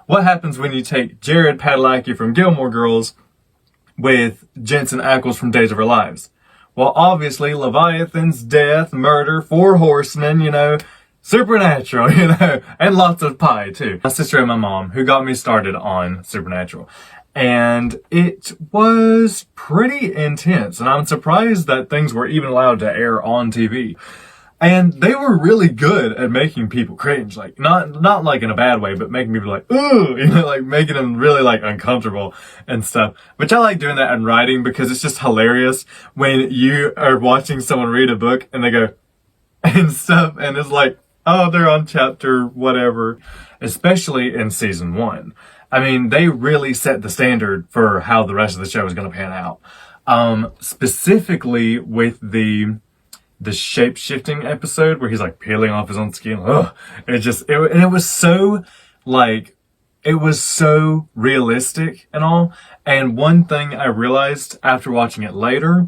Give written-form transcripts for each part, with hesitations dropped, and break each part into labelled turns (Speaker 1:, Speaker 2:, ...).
Speaker 1: what happens when you take Jared Padalecki from Gilmore Girls with Jensen Ackles from Days of Our Lives? Well, obviously, Leviathan's death, murder, four horsemen, Supernatural, and lots of pie, too. My sister and my mom, who got me started on Supernatural. And it was pretty intense, and I'm surprised that things were even allowed to air on TV. And they were really good at making people cringe, like, not like in a bad way, but making people like, ooh, like making them really like uncomfortable and stuff. Which I like doing that in writing because it's just hilarious when you are watching someone read a book and they go, and stuff, and it's like, oh, they're on chapter whatever, especially in season 1. I mean, they really set the standard for how the rest of the show is going to pan out. Specifically with the shape-shifting episode where he's like peeling off his own skin. Ugh. It was so like, it was so realistic and all. And one thing I realized after watching it later,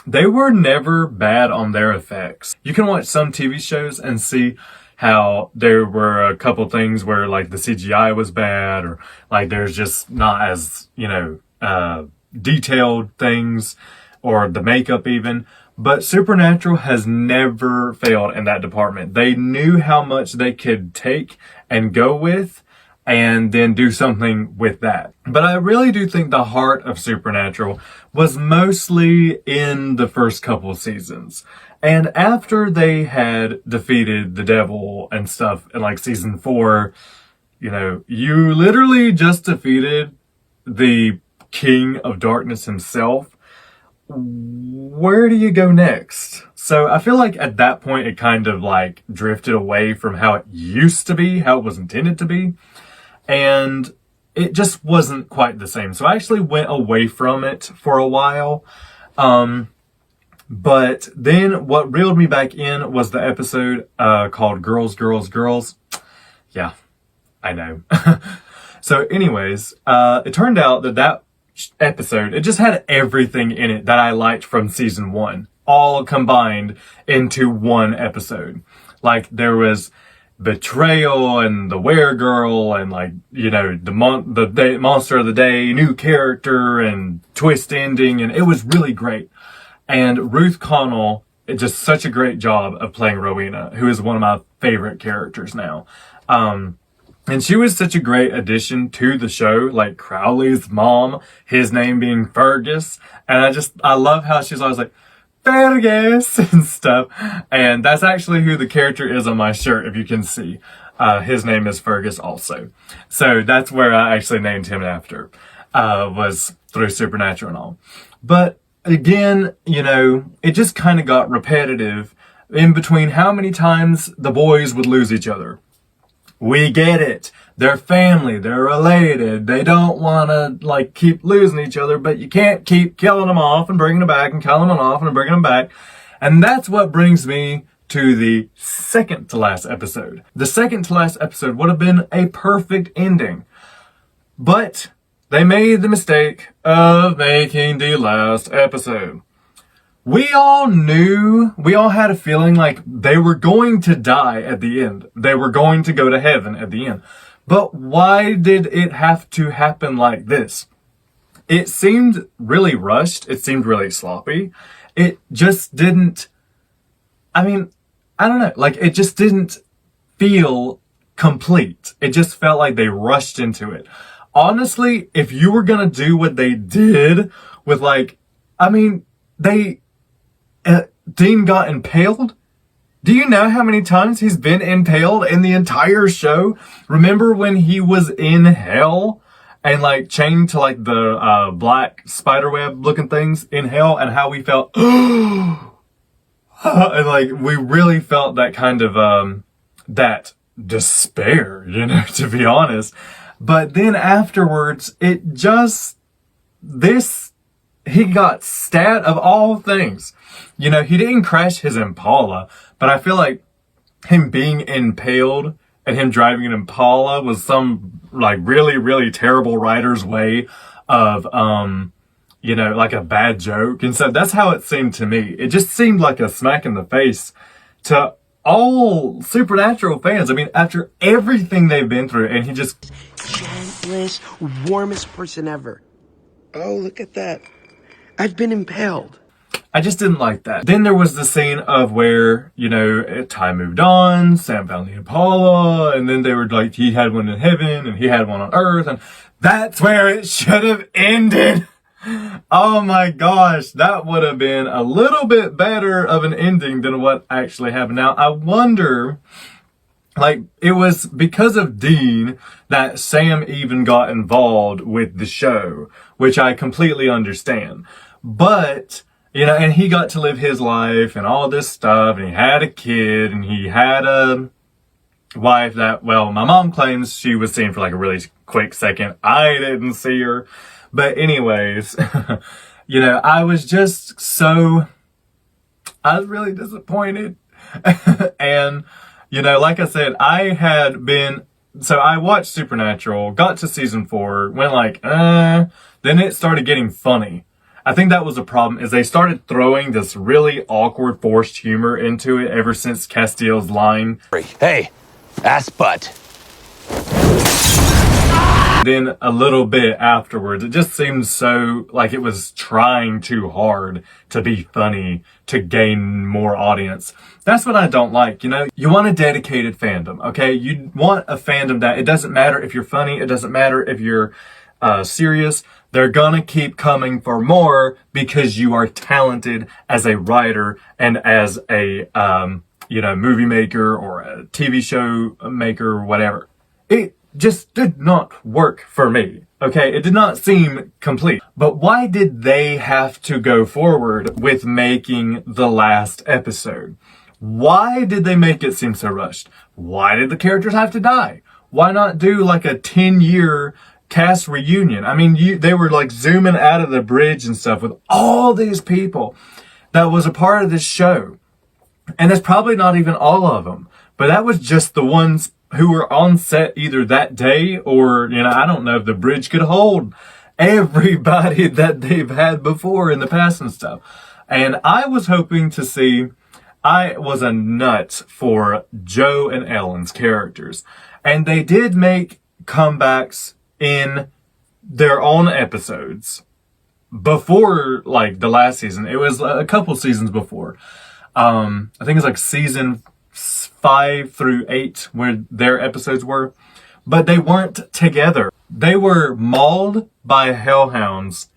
Speaker 1: they were never bad on their effects. You can watch some TV shows and see how there were a couple things where like the CGI was bad, or like there's just not as, detailed things, or the makeup even. But Supernatural has never failed in that department. They knew how much they could take and go with, and then do something with that. But I really do think the heart of Supernatural was mostly in the first couple seasons. And after they had defeated the devil and stuff in like season 4, you literally just defeated the King of Darkness himself. Where do you go next? So I feel like at that point it kind of like drifted away from how it used to be, how it was intended to be. And it just wasn't quite the same. So I actually went away from it for a while. But then what reeled me back in was the episode called Girls, Girls, Girls. Yeah, I know. So anyways, it turned out that episode, it just had everything in it that I liked from season 1, all combined into one episode. Like there was betrayal and the weregirl and like, the monster of the day, new character and twist ending. And it was really great. And Ruth Connell did just such a great job of playing Rowena, who is one of my favorite characters now. And she was such a great addition to the show, like Crowley's mom, his name being Fergus. And I love how she's always like, Fergus and stuff. And that's actually who the character is on my shirt, if you can see. His name is Fergus also. So that's where I actually named him after, was through Supernatural and all. But again, it just kind of got repetitive in between how many times the boys would lose each other. We get it. They're family. They're related. They don't want to keep losing each other, but you can't keep killing them off and bringing them back and killing them off and bringing them back. And that's what brings me to the second to last episode. The second to last episode would have been a perfect ending, but they made the mistake of making the last episode. We all had a feeling like they were going to die at the end. They were going to go to heaven at the end. But why did it have to happen like this? It seemed really rushed. It seemed really sloppy. It just didn't, I don't know. It just didn't feel complete. It just felt like they rushed into it. Honestly, if you were gonna do what they did with Dean got impaled. Do you know how many times he's been impaled in the entire show? Remember when he was in hell and chained to the black spiderweb looking things in hell, and how we felt and we really felt that kind of that despair, to be honest. But then afterwards, he got stabbed of all things. He didn't crash his Impala, but I feel like him being impaled and him driving an Impala was some really, really terrible writer's way of, a bad joke. And so that's how it seemed to me. It just seemed like a smack in the face to all Supernatural fans. I mean, after everything they've been through, and he just...
Speaker 2: Gentlest, warmest person ever. Oh, look at that. I've been impaled.
Speaker 1: I just didn't like that. Then there was the scene of where, you know, time moved on, Sam found the Impala, and then they were like, he had one in heaven, and he had one on earth, and that's where it should have ended. Oh my gosh, that would have been a little bit better of an ending than what actually happened. Now, I wonder, like, it was because of Dean that Sam even got involved with the show, which I completely understand. But, you know, and he got to live his life and all this stuff, and he had a kid, and he had a wife that, well, my mom claims she was seen for like a really quick second. I didn't see her. But anyways, you know, I was really disappointed. And, you know, like I said, I watched Supernatural, got to season 4, went like, then it started getting funny. I think that was the problem, is they started throwing this really awkward forced humor into it ever since Castiel's line.
Speaker 3: Hey, ass butt.
Speaker 1: Then a little bit afterwards, it just seemed so like it was trying too hard to be funny, to gain more audience. That's what I don't like, you know? You want a dedicated fandom, okay? You want a fandom that it doesn't matter if you're funny, it doesn't matter if you're serious. They're gonna keep coming for more because you are talented as a writer and as a, you know, movie maker or a TV show maker or whatever. It just did not work for me, okay? It did not seem complete. But why did they have to go forward with making the last episode? Why did they make it seem so rushed? Why did the characters have to die? Why not do like a 10-year cast reunion? I mean, they were like zooming out of the bridge and stuff with all these people that was a part of this show. And that's probably not even all of them, but that was just the ones who were on set either that day or, you know, I don't know if the bridge could hold everybody that they've had before in the past and stuff. And I was hoping to see, I was a nut for Joe and Ellen's characters. And they did make comebacks in their own episodes before, like, the last season. It was a couple seasons before. I think it's like season 5 through 8 where their episodes were, but they weren't together. They were mauled by hellhounds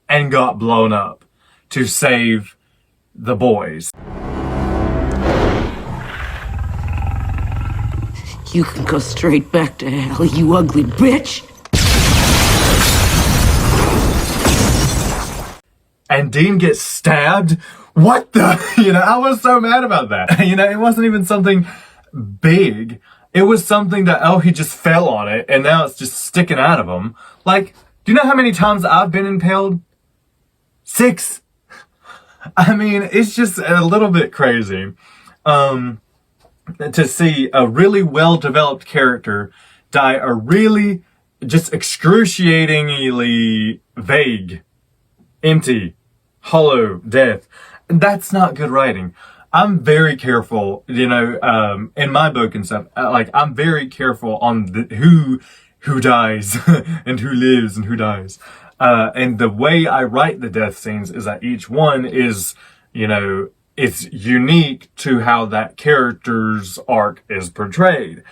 Speaker 1: and got blown up to save the boys.
Speaker 4: You can go straight back to hell, you ugly bitch.
Speaker 1: And Dean gets stabbed. What the? You know, I was so mad about that. You know, it wasn't even something big. It was something that, oh, he just fell on it and now it's just sticking out of him. Like, do you know how many times I've been impaled? 6. I mean, it's just a little bit crazy. To see a really well-developed character die a really just excruciatingly vague, empty, hollow death. That's not good writing. I'm very careful, you know, in my book and stuff, like, I'm very careful on who dies and who lives and who dies. And the way I write the death scenes is that each one is, you know, it's unique to how that character's arc is portrayed.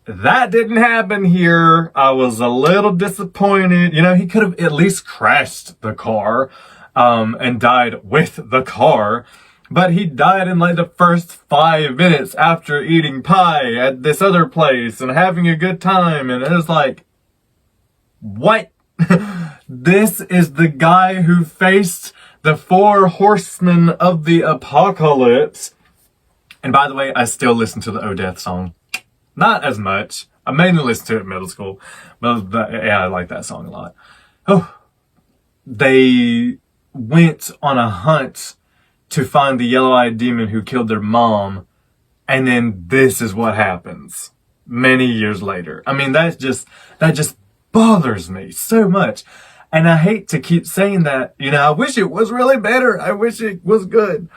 Speaker 1: That didn't happen here. I was a little disappointed. You know, he could have at least crashed the car, and died with the car. But he died in like the first 5 minutes after eating pie at this other place and having a good time. And it was like, what? This is the guy who faced the 4 horsemen of the apocalypse. And by the way, I still listen to the Oh Death song. Not as much. I mainly listened to it in middle school. But yeah, I like that song a lot. Oh, they went on a hunt to find the yellow-eyed demon who killed their mom. And then this is what happens many years later. I mean, that just bothers me so much. And I hate to keep saying that, you know, I wish it was really better. I wish it was good.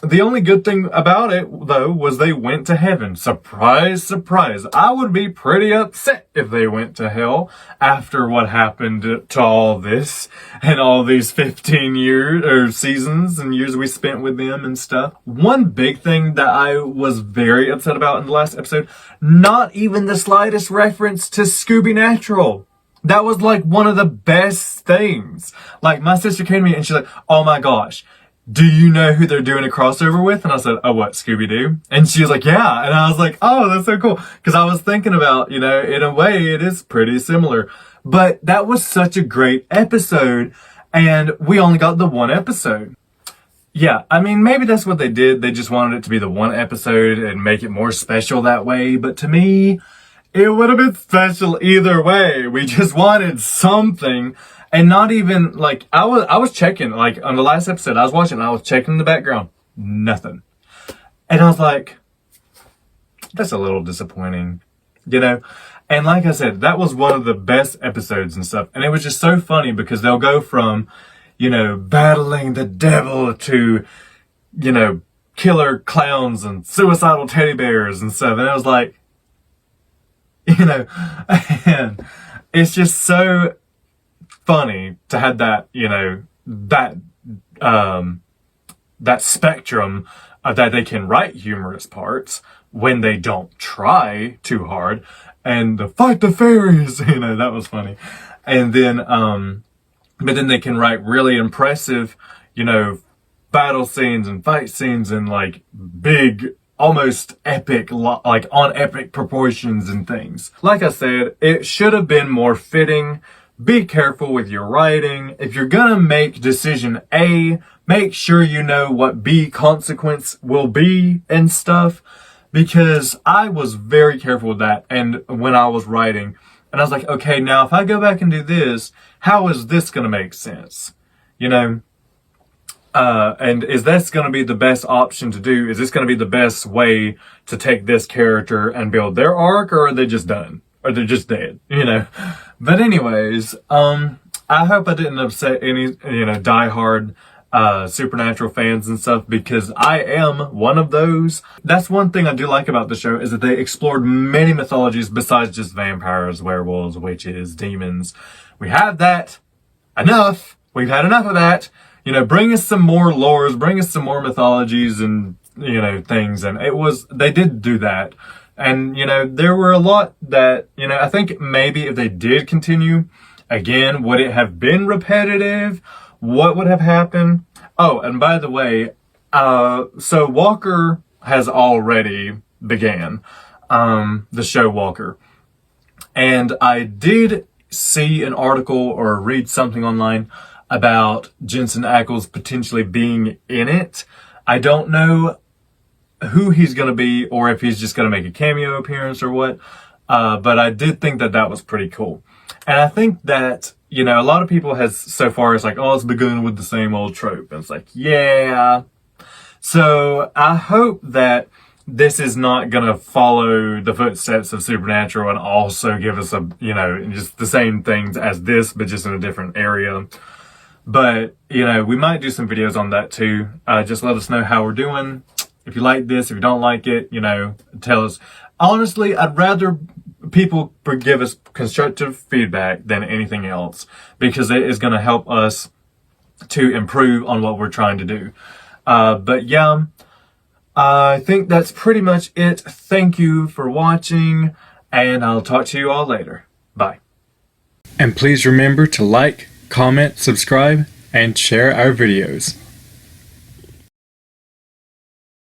Speaker 1: The only good thing about it, though, was they went to heaven. Surprise, surprise. I would be pretty upset if they went to hell after what happened to all this and all these 15 years or seasons and years we spent with them and stuff. One big thing that I was very upset about in the last episode, not even the slightest reference to Scooby Natural. That was like one of the best things. Like my sister came to me and she's like, oh my gosh, do you know who they're doing a crossover with? And I said, oh, what, Scooby-Doo? And she was like, yeah. And I was like, oh, that's so cool. Because I was thinking about, in a way, it is pretty similar. But that was such a great episode. And we only got the one episode. Yeah, I mean, maybe that's what they did. They just wanted it to be the one episode and make it more special that way. But to me, it would have been special either way. We just wanted something. And not even, like, I was checking, like, on the last episode, I was watching, I was checking in the background. Nothing. And I was like, that's a little disappointing, And like I said, that was one of the best episodes and stuff. And it was just so funny because they'll go from, battling the devil to, killer clowns and suicidal teddy bears and stuff. And it was like, and it's just so funny to have that, that spectrum of that they can write humorous parts when they don't try too hard and the fight the fairies, that was funny. And then, but then they can write really impressive, battle scenes and fight scenes and like big, almost epic, like on epic proportions and things. Like I said, it should have been more fitting. Be careful with your writing. If you're gonna make decision A, make sure you know what B consequence will be and stuff. Because I was very careful with that. And when I was writing, and I was like, okay, now if I go back and do this, how is this gonna make sense? And is this going to be the best option to do? Is this going to be the best way to take this character and build their arc, or are they just done? Or they're just dead, But anyways, I hope I didn't upset any, diehard, Supernatural fans and stuff, because I am one of those. That's one thing I do like about the show, is that they explored many mythologies besides just vampires, werewolves, witches, demons. We have that enough. We've had enough of that. Bring us some more lores, bring us some more mythologies and, things. And they did do that. And, there were a lot that, I think maybe if they did continue, again, would it have been repetitive? What would have happened? Oh, and by the way, so Walker has already began, the show Walker. And I did see an article or read something online about Jensen Ackles potentially being in it. I don't know who he's going to be or if he's just going to make a cameo appearance or what. But I did think that that was pretty cool. And I think that, a lot of people has so far it's like, oh, it's begun with the same old trope. And it's like, yeah. So I hope that this is not going to follow the footsteps of Supernatural and also give us just the same things as this, but just in a different area. But, we might do some videos on that too. Just let us know how we're doing. If you like this, if you don't like it, tell us. Honestly, I'd rather people give us constructive feedback than anything else, because it is going to help us to improve on what we're trying to do. But yeah, I think that's pretty much it. Thank you for watching, and I'll talk to you all later. Bye. And please remember to like, comment, subscribe, and share our videos.